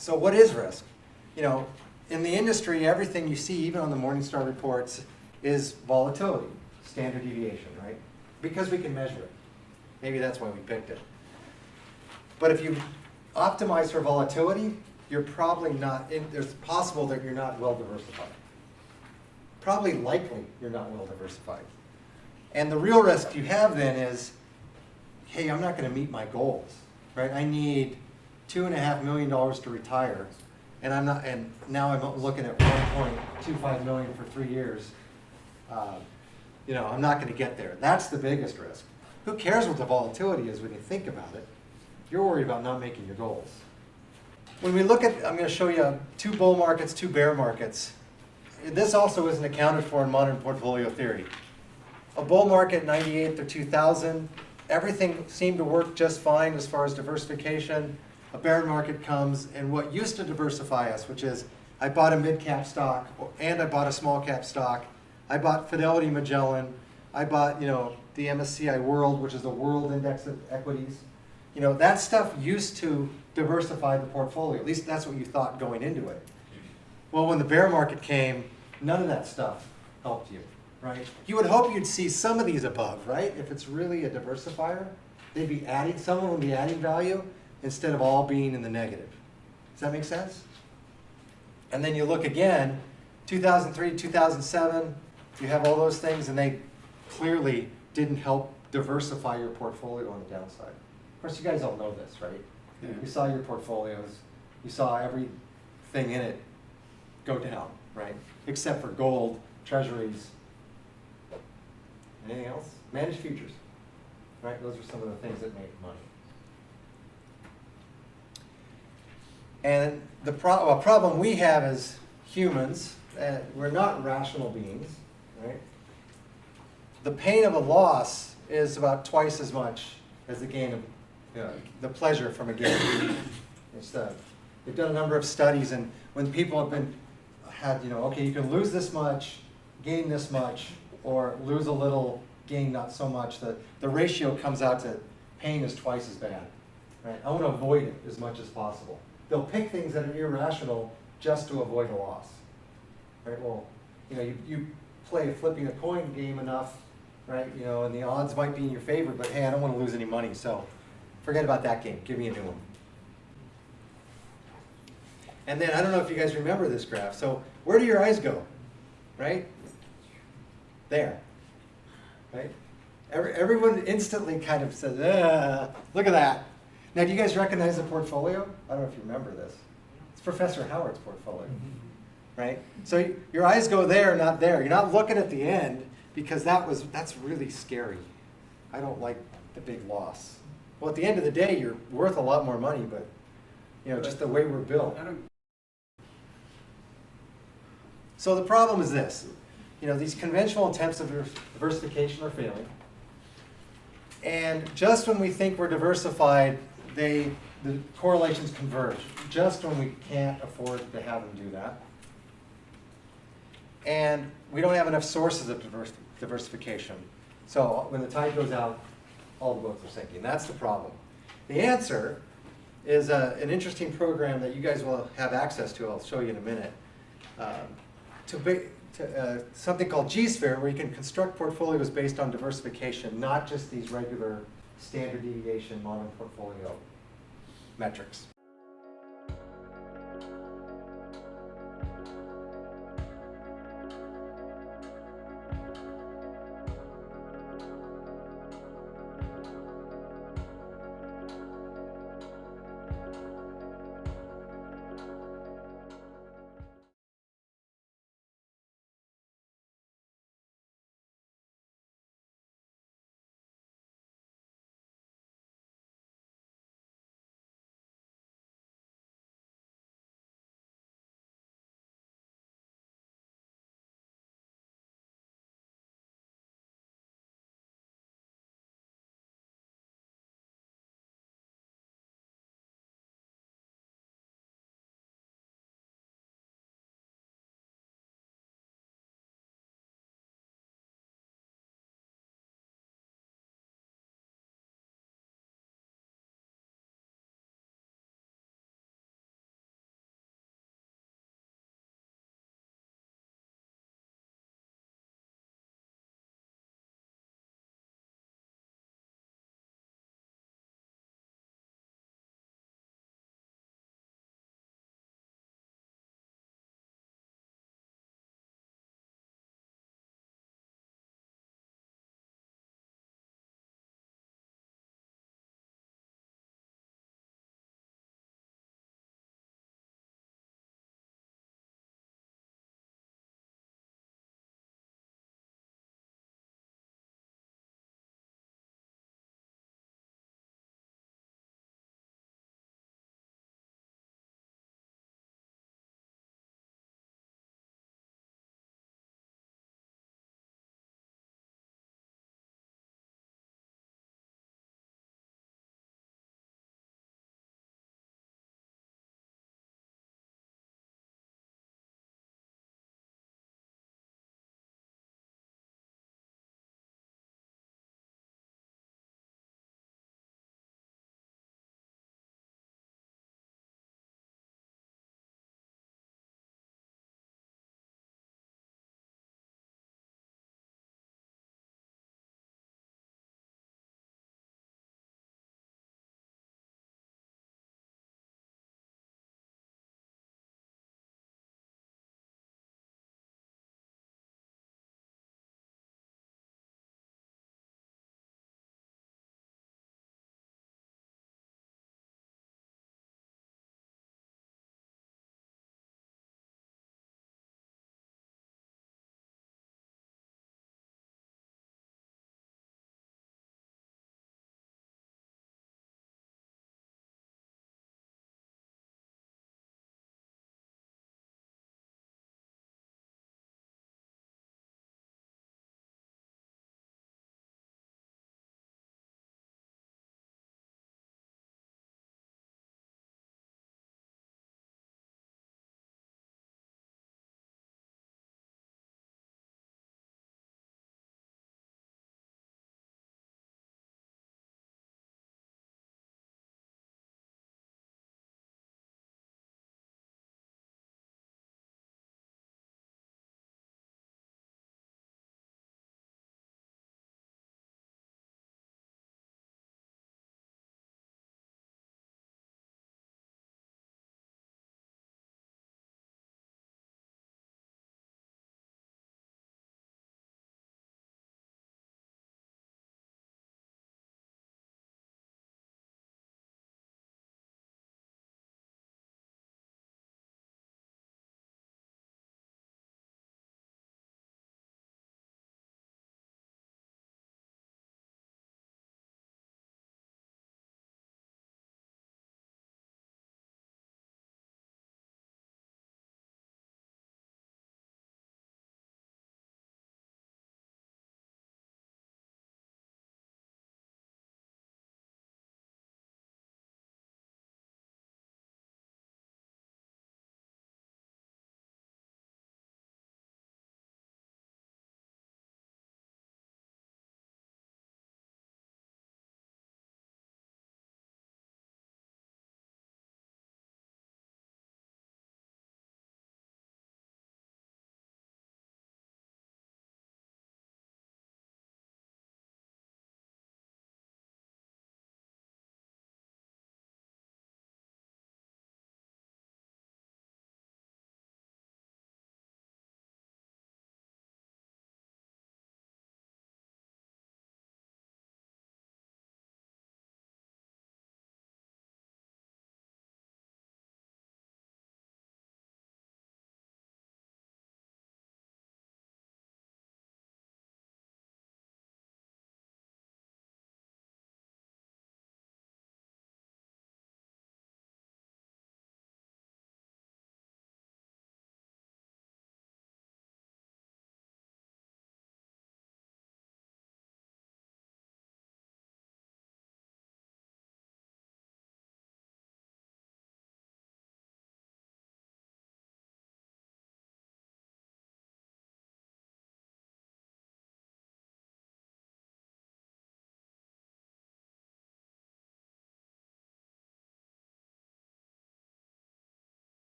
So what is risk? You know, in the industry, everything you see, even on the Morningstar reports, is volatility, standard deviation, right? Because we can measure it. Maybe that's why we picked it. But if you optimize for volatility, you're probably not, it's possible that you're not well diversified. Probably likely you're not well diversified. And the real risk you have then is, hey, I'm not going to meet my goals, right? I need $2.5 million to retire, and I'm not. And now I'm looking at 1.25 million for 3 years. You know, I'm not going to get there. That's the biggest risk. Who cares what the volatility is when you think about it? You're worried about not making your goals. When we look at, I'm going to show you 2 bull markets, 2 bear markets. This also isn't accounted for in modern portfolio theory. A bull market 98 to 2000, everything seemed to work just fine as far as diversification. A bear market comes, and what used to diversify us, which is I bought a mid-cap stock and I bought a small-cap stock. I bought Fidelity Magellan. I bought, you know, the MSCI World, which is the world index of equities. You know, that stuff used to diversify the portfolio. At least that's what you thought going into it. Well, when the bear market came, none of that stuff helped you, right? You would hope you'd see some of these above, right? If it's really a diversifier, they'd be adding, someone would be adding value instead of all being in the negative. Does that make sense? And then you look again, 2003, 2007, you have all those things, and they clearly didn't help diversify your portfolio on the downside. Of course, you guys all know this, right? Yeah. You saw your portfolios, you saw everything in it go down, right? Except for gold, treasuries. Anything else? Managed futures, right? Those are some of the things that make money. And the problem we have as humans, we're not rational beings, right? The pain of a loss is about twice as much as the gain of the pleasure from a gain. They've done a number of studies, and when people have had, you know, okay, you can lose this much, gain this much, or lose a little, gain not so much. The ratio comes out to pain is twice as bad, right? I want to avoid it as much as possible. They'll pick things that are irrational just to avoid a loss, right? Well, you know, you play flipping a coin game enough, right? You know, and the odds might be in your favor, but hey, I don't want to lose any money, so forget about that game. Give me a new one. And then, I don't know if you guys remember this graph. So where do your eyes go, right? There, right? Everyone instantly kind of says, look at that. Now, do you guys recognize the portfolio? I don't know if you remember this. It's Professor Howard's portfolio, right? So your eyes go there, not there. You're not looking at the end because that's really scary. I don't like the big loss. Well, at the end of the day, you're worth a lot more money, but you know, just the way we're built. So the problem is this. You know, these conventional attempts of diversification are failing. And just when we think we're diversified, the correlations converge. Just when we can't afford to have them do that. And we don't have enough sources of diversification. So when the tide goes out, all the boats are sinking. That's the problem. The answer is an interesting program that you guys will have access to. I'll show you in a minute. Something called G-Sphere, where you can construct portfolios based on diversification, not just these regular standard deviation modern portfolio metrics.